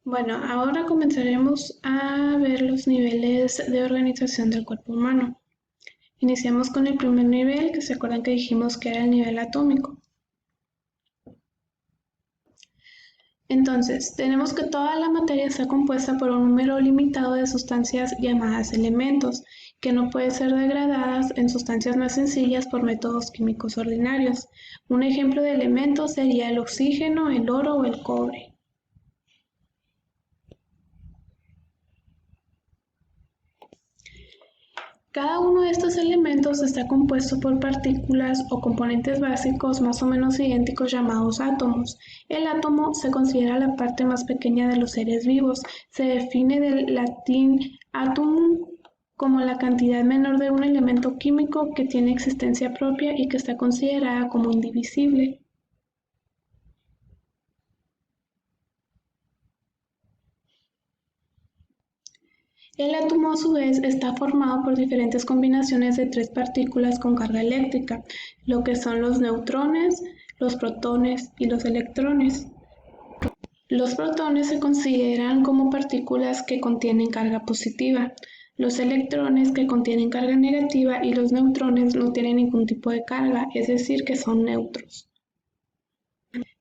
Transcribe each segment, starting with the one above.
Bueno, ahora comenzaremos a ver los niveles de organización del cuerpo humano. Iniciamos con el primer nivel, que se acuerdan que dijimos que era el nivel atómico. Entonces, tenemos que toda la materia está compuesta por un número limitado de sustancias llamadas elementos, que no pueden ser degradadas en sustancias más sencillas por métodos químicos ordinarios. Un ejemplo de elemento sería el oxígeno, el oro o el cobre. Cada uno de estos elementos está compuesto por partículas o componentes básicos más o menos idénticos llamados átomos. El átomo se considera la parte más pequeña de los seres vivos. Se define del latín atomum como la cantidad menor de un elemento químico que tiene existencia propia y que está considerada como indivisible. El átomo a su vez está formado por diferentes combinaciones de tres partículas con carga eléctrica, lo que son los neutrones, los protones y los electrones. Los protones se consideran como partículas que contienen carga positiva, los electrones que contienen carga negativa y los neutrones no tienen ningún tipo de carga, es decir, que son neutros.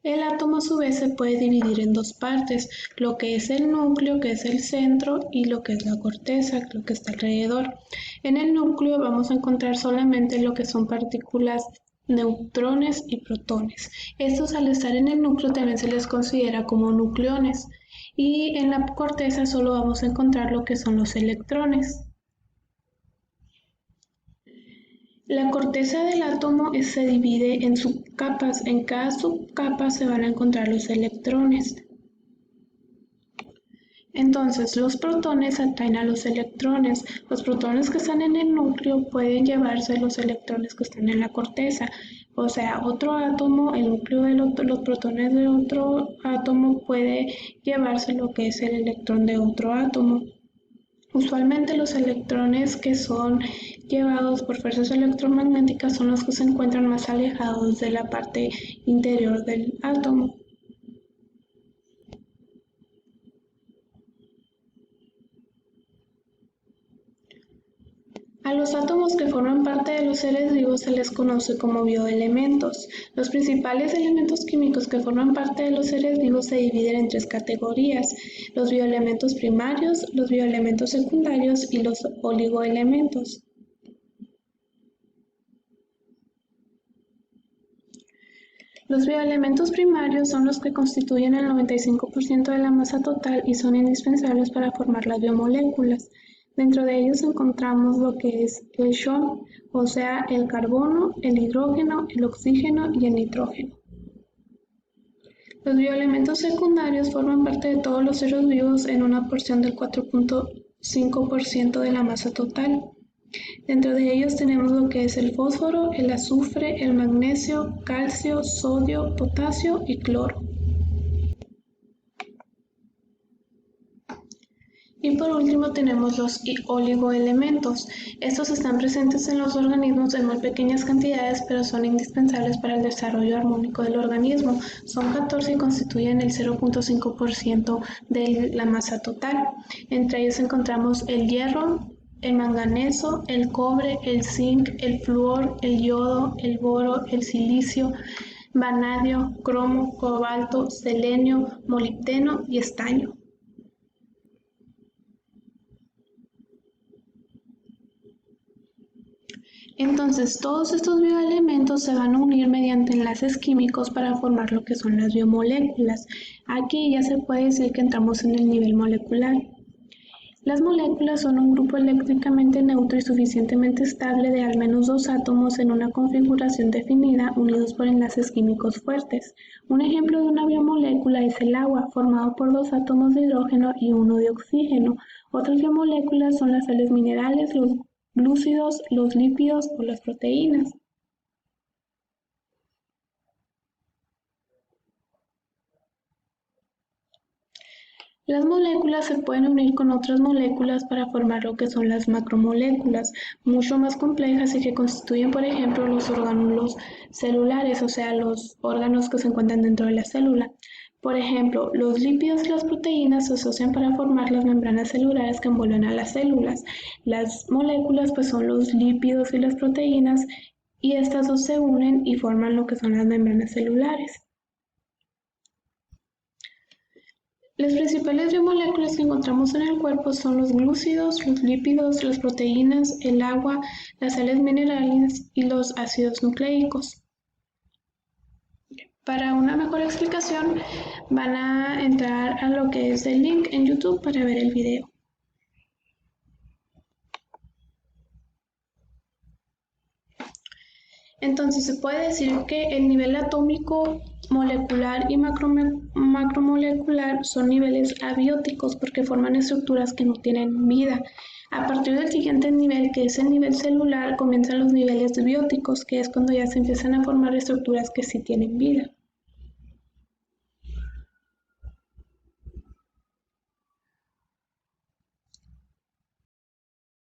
El átomo a su vez se puede dividir en dos partes, lo que es el núcleo, que es el centro, y lo que es la corteza, lo que está alrededor. En el núcleo vamos a encontrar solamente lo que son partículas neutrones y protones. Estos al estar en el núcleo también se les considera como nucleones. Y en la corteza solo vamos a encontrar lo que son los electrones. La corteza del átomo se divide en subcapas. En cada subcapa se van a encontrar los electrones. Entonces, los protones atraen a los electrones. Los protones que están en el núcleo pueden llevarse los electrones que están en la corteza. O sea, otro átomo, el núcleo de los protones de otro átomo puede llevarse lo que es el electrón de otro átomo. Usualmente los electrones que son llevados por fuerzas electromagnéticas son los que se encuentran más alejados de la parte interior del átomo. A los átomos que forman parte de los seres vivos se les conoce como bioelementos. Los principales elementos químicos que forman parte de los seres vivos se dividen en tres categorías: los bioelementos primarios, los bioelementos secundarios y los oligoelementos. Los bioelementos primarios son los que constituyen el 95% de la masa total y son indispensables para formar las biomoléculas. Dentro de ellos encontramos lo que es el SHON, o sea, el carbono, el hidrógeno, el oxígeno y el nitrógeno. Los bioelementos secundarios forman parte de todos los seres vivos en una porción del 4.5% de la masa total. Dentro de ellos tenemos lo que es el fósforo, el azufre, el magnesio, calcio, sodio, potasio y cloro. Y por último tenemos los oligoelementos. Estos están presentes en los organismos en muy pequeñas cantidades, pero son indispensables para el desarrollo armónico del organismo. Son 14 y constituyen el 0.5% de la masa total. Entre ellos encontramos el hierro, el manganeso, el cobre, el zinc, el flúor, el yodo, el boro, el silicio, vanadio, cromo, cobalto, selenio, molibdeno y estaño. Entonces, todos estos bioelementos se van a unir mediante enlaces químicos para formar lo que son las biomoléculas. Aquí ya se puede decir que entramos en el nivel molecular. Las moléculas son un grupo eléctricamente neutro y suficientemente estable de al menos dos átomos en una configuración definida unidos por enlaces químicos fuertes. Un ejemplo de una biomolécula es el agua, formado por dos átomos de hidrógeno y uno de oxígeno. Otras biomoléculas son las sales minerales, los glúcidos, los lípidos o las proteínas. Las moléculas se pueden unir con otras moléculas para formar lo que son las macromoléculas, mucho más complejas y que constituyen, por ejemplo, los orgánulos celulares, o sea, los órganos que se encuentran dentro de la célula. Por ejemplo, los lípidos y las proteínas se asocian para formar las membranas celulares que envuelven a las células. Las moléculas pues son los lípidos y las proteínas y estas dos se unen y forman lo que son las membranas celulares. Las principales biomoléculas que encontramos en el cuerpo son los glúcidos, los lípidos, las proteínas, el agua, las sales minerales y los ácidos nucleicos. Para una mejor explicación van a entrar a lo que es el link en YouTube para ver el video. Entonces se puede decir que el nivel atómico, molecular y macromolecular son niveles abióticos porque forman estructuras que no tienen vida. A partir del siguiente nivel, que es el nivel celular, comienzan los niveles bióticos, que es cuando ya se empiezan a formar estructuras que sí tienen vida.